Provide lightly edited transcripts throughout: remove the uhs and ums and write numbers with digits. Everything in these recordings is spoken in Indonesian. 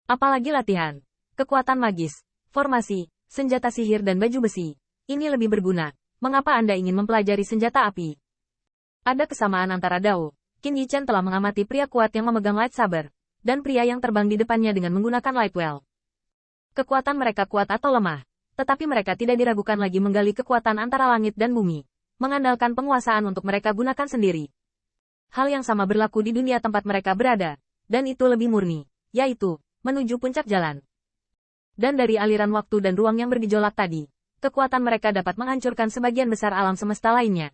Apalagi latihan, kekuatan magis, formasi, senjata sihir dan baju besi. Ini lebih berguna. Mengapa Anda ingin mempelajari senjata api? Ada kesamaan antara Dao. Qin Yichen telah mengamati pria kuat yang memegang lightsaber, dan pria yang terbang di depannya dengan menggunakan lightwell. Kekuatan mereka kuat atau lemah, tetapi mereka tidak diragukan lagi menggali kekuatan antara langit dan bumi, mengandalkan penguasaan untuk mereka gunakan sendiri. Hal yang sama berlaku di dunia tempat mereka berada, dan itu lebih murni, yaitu menuju puncak jalan. Dan dari aliran waktu dan ruang yang bergejolak tadi, kekuatan mereka dapat menghancurkan sebagian besar alam semesta lainnya.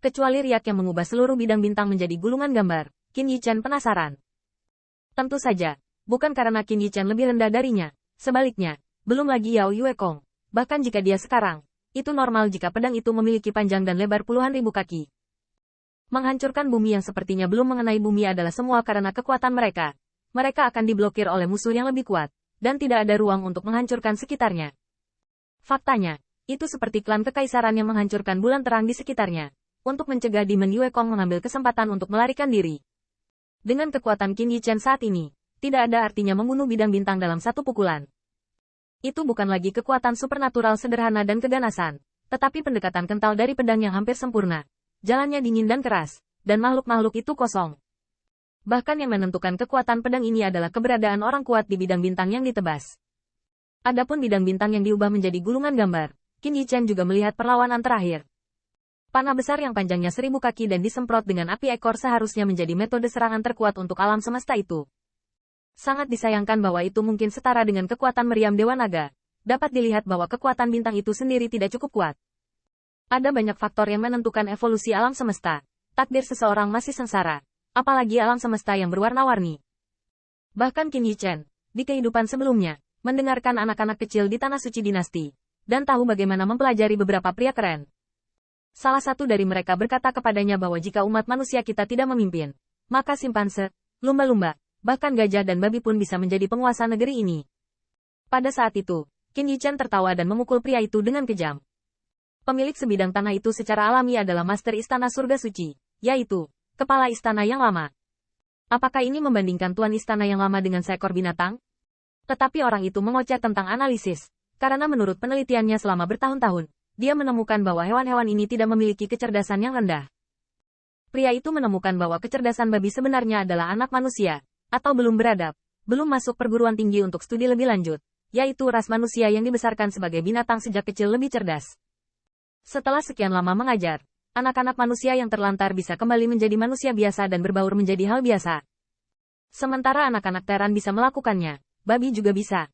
Kecuali riak yang mengubah seluruh bidang bintang menjadi gulungan gambar, Qin Yichen penasaran. Tentu saja, bukan karena Qin Yichen lebih rendah darinya, sebaliknya, belum lagi Yao Yuekong. Bahkan jika dia sekarang, itu normal jika pedang itu memiliki panjang dan lebar puluhan ribu kaki. Menghancurkan bumi yang sepertinya belum mengenai bumi adalah semua karena kekuatan mereka. Mereka akan diblokir oleh musuh yang lebih kuat, dan tidak ada ruang untuk menghancurkan sekitarnya. Faktanya, itu seperti klan kekaisaran yang menghancurkan bulan terang di sekitarnya, untuk mencegah Demon Yuekong mengambil kesempatan untuk melarikan diri. Dengan kekuatan Qin Yichen saat ini, tidak ada artinya membunuh bidang bintang dalam satu pukulan. Itu bukan lagi kekuatan supernatural sederhana dan keganasan, tetapi pendekatan kental dari pedang yang hampir sempurna. Jalannya dingin dan keras, dan makhluk-makhluk itu kosong. Bahkan yang menentukan kekuatan pedang ini adalah keberadaan orang kuat di bidang bintang yang ditebas. Adapun bidang bintang yang diubah menjadi gulungan gambar, Qin Yichen juga melihat perlawanan terakhir. Panah besar yang panjangnya 1000 kaki dan disemprot dengan api ekor seharusnya menjadi metode serangan terkuat untuk alam semesta itu. Sangat disayangkan bahwa itu mungkin setara dengan kekuatan meriam Dewa Naga. Dapat dilihat bahwa kekuatan bintang itu sendiri tidak cukup kuat. Ada banyak faktor yang menentukan evolusi alam semesta. Takdir seseorang masih sengsara, apalagi alam semesta yang berwarna-warni. Bahkan Qin Yichen, di kehidupan sebelumnya, mendengarkan anak-anak kecil di Tanah Suci Dinasti, dan tahu bagaimana mempelajari beberapa pria keren. Salah satu dari mereka berkata kepadanya bahwa jika umat manusia kita tidak memimpin, maka simpanse, lumba-lumba, bahkan gajah dan babi pun bisa menjadi penguasa negeri ini. Pada saat itu, Qin Yichen tertawa dan memukul pria itu dengan kejam. Pemilik sebidang tanah itu secara alami adalah Master Istana Surga Suci, yaitu Kepala Istana yang Lama. Apakah ini membandingkan Tuan Istana yang Lama dengan seekor binatang? Tetapi orang itu mengoceh tentang analisis, karena menurut penelitiannya selama bertahun-tahun, dia menemukan bahwa hewan-hewan ini tidak memiliki kecerdasan yang rendah. Pria itu menemukan bahwa kecerdasan babi sebenarnya adalah anak manusia, atau belum beradab, belum masuk perguruan tinggi untuk studi lebih lanjut, yaitu ras manusia yang dibesarkan sebagai binatang sejak kecil lebih cerdas. Setelah sekian lama mengajar, anak-anak manusia yang terlantar bisa kembali menjadi manusia biasa dan berbaur menjadi hal biasa. Sementara anak-anak teran bisa melakukannya, babi juga bisa.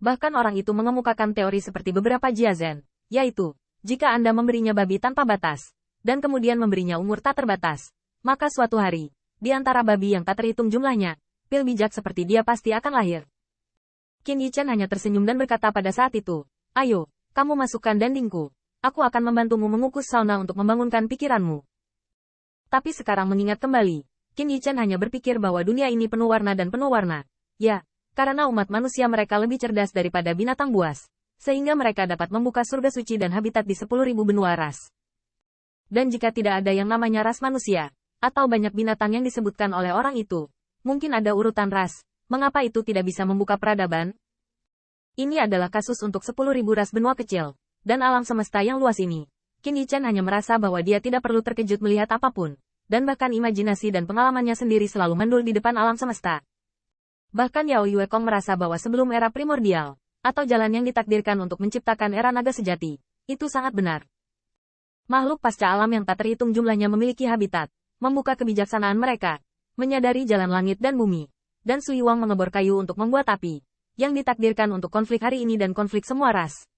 Bahkan orang itu mengemukakan teori seperti beberapa jiazen, yaitu, jika Anda memberinya babi tanpa batas, dan kemudian memberinya umur tak terbatas, maka suatu hari, di antara babi yang tak terhitung jumlahnya, pil bijak seperti dia pasti akan lahir. Qin Yichen hanya tersenyum dan berkata pada saat itu, ayo, kamu masukkan dindingku. Aku akan membantumu mengukus sauna untuk membangunkan pikiranmu. Tapi sekarang mengingat kembali, Qin Yichen hanya berpikir bahwa dunia ini penuh warna dan penuh warna. Ya, karena umat manusia mereka lebih cerdas daripada binatang buas, sehingga mereka dapat membuka surga suci dan habitat di 10.000 benua ras. Dan jika tidak ada yang namanya ras manusia, atau banyak binatang yang disebutkan oleh orang itu, mungkin ada urutan ras, mengapa itu tidak bisa membuka peradaban? Ini adalah kasus untuk 10.000 ras benua kecil. Dan alam semesta yang luas ini. Qin Yichen hanya merasa bahwa dia tidak perlu terkejut melihat apapun, dan bahkan imajinasi dan pengalamannya sendiri selalu mandul di depan alam semesta. Bahkan Yao Yuekong merasa bahwa sebelum era primordial, atau jalan yang ditakdirkan untuk menciptakan era naga sejati, itu sangat benar. Makhluk pasca alam yang tak terhitung jumlahnya memiliki habitat, membuka kebijaksanaan mereka, menyadari jalan langit dan bumi, dan Sui Wang mengebor kayu untuk membuat api, yang ditakdirkan untuk konflik hari ini dan konflik semua ras.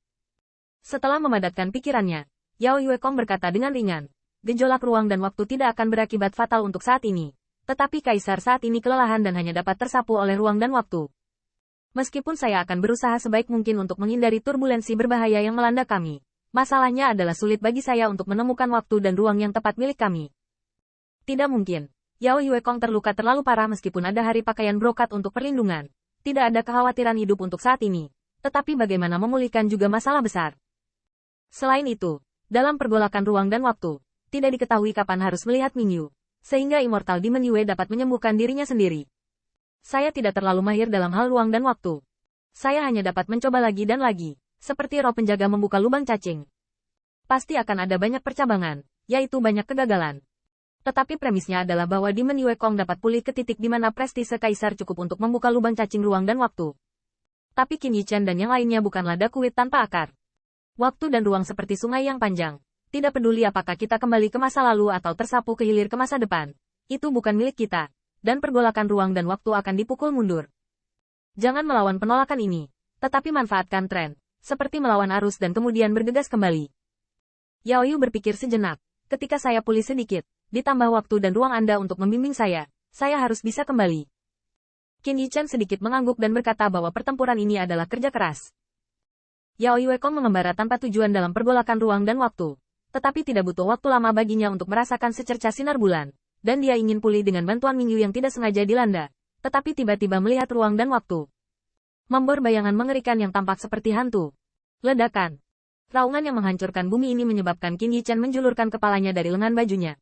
Setelah memadatkan pikirannya, Yao Yuekong berkata dengan ringan, gejolak ruang dan waktu tidak akan berakibat fatal untuk saat ini. Tetapi Kaisar saat ini kelelahan dan hanya dapat tersapu oleh ruang dan waktu. Meskipun saya akan berusaha sebaik mungkin untuk menghindari turbulensi berbahaya yang melanda kami, masalahnya adalah sulit bagi saya untuk menemukan waktu dan ruang yang tepat milik kami. Tidak mungkin. Yao Yuekong terluka terlalu parah meskipun ada hari pakaian brokat untuk perlindungan. Tidak ada kekhawatiran hidup untuk saat ini. Tetapi bagaimana memulihkan juga masalah besar. Selain itu, dalam pergolakan ruang dan waktu, tidak diketahui kapan harus melihat Mingyu, sehingga Immortal Demon Yue dapat menyembuhkan dirinya sendiri. Saya tidak terlalu mahir dalam hal ruang dan waktu. Saya hanya dapat mencoba lagi dan lagi, seperti roh penjaga membuka lubang cacing. Pasti akan ada banyak percabangan, yaitu banyak kegagalan. Tetapi premisnya adalah bahwa Demon Yue Kong dapat pulih ke titik di mana prestise kaisar cukup untuk membuka lubang cacing ruang dan waktu. Tapi Qin Yichen dan yang lainnya bukanlah dakuit tanpa akar. Waktu dan ruang seperti sungai yang panjang. Tidak peduli apakah kita kembali ke masa lalu atau tersapu ke hilir ke masa depan. Itu bukan milik kita. Dan pergolakan ruang dan waktu akan dipukul mundur. Jangan melawan penolakan ini. Tetapi manfaatkan tren. Seperti melawan arus dan kemudian bergegas kembali. Yao Yu berpikir sejenak. Ketika saya pulih sedikit, ditambah waktu dan ruang Anda untuk membimbing saya harus bisa kembali. Qin Yichen sedikit mengangguk dan berkata bahwa pertempuran ini adalah kerja keras. Yao Yue Kong mengembara tanpa tujuan dalam pergolakan ruang dan waktu. Tetapi tidak butuh waktu lama baginya untuk merasakan secercah sinar bulan. Dan dia ingin pulih dengan bantuan Mingyu yang tidak sengaja dilanda. Tetapi tiba-tiba melihat ruang dan waktu. Membor bayangan mengerikan yang tampak seperti hantu. Ledakan. Raungan yang menghancurkan bumi ini menyebabkan Qin Yichen menjulurkan kepalanya dari lengan bajunya.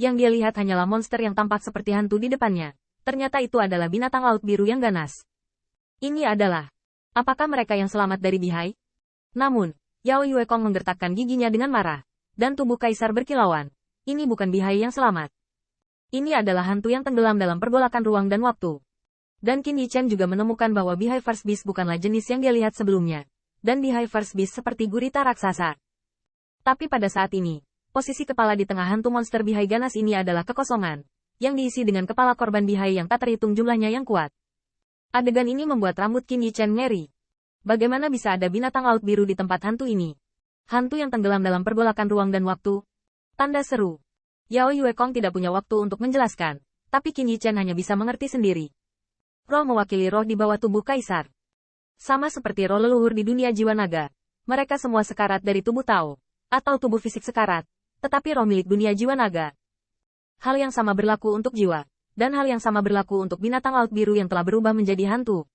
Yang dia lihat hanyalah monster yang tampak seperti hantu di depannya. Ternyata itu adalah binatang laut biru yang ganas. Ini adalah... Apakah mereka yang selamat dari Bihai? Namun, Yao Yue Kong menggertakkan giginya dengan marah. Dan tubuh kaisar berkilauan. Ini bukan Bihai yang selamat. Ini adalah hantu yang tenggelam dalam pergolakan ruang dan waktu. Dan Qin Yichen juga menemukan bahwa Bihai First Beast bukanlah jenis yang dia lihat sebelumnya. Dan Bihai First Beast seperti gurita raksasa. Tapi pada saat ini, posisi kepala di tengah hantu monster Bihai ganas ini adalah kekosongan. Yang diisi dengan kepala korban Bihai yang tak terhitung jumlahnya yang kuat. Adegan ini membuat rambut Qin Yichen ngeri. Bagaimana bisa ada binatang laut biru di tempat hantu ini? Hantu yang tenggelam dalam pergolakan ruang dan waktu? Tanda seru. Yao Yue Kong tidak punya waktu untuk menjelaskan. Tapi Qin Yichen hanya bisa mengerti sendiri. Roh mewakili roh di bawah tubuh kaisar. Sama seperti roh leluhur di dunia jiwa naga. Mereka semua sekarat dari tubuh Tao. Atau tubuh fisik sekarat. Tetapi roh milik dunia jiwa naga. Hal yang sama berlaku untuk jiwa. Dan hal yang sama berlaku untuk binatang laut biru yang telah berubah menjadi hantu.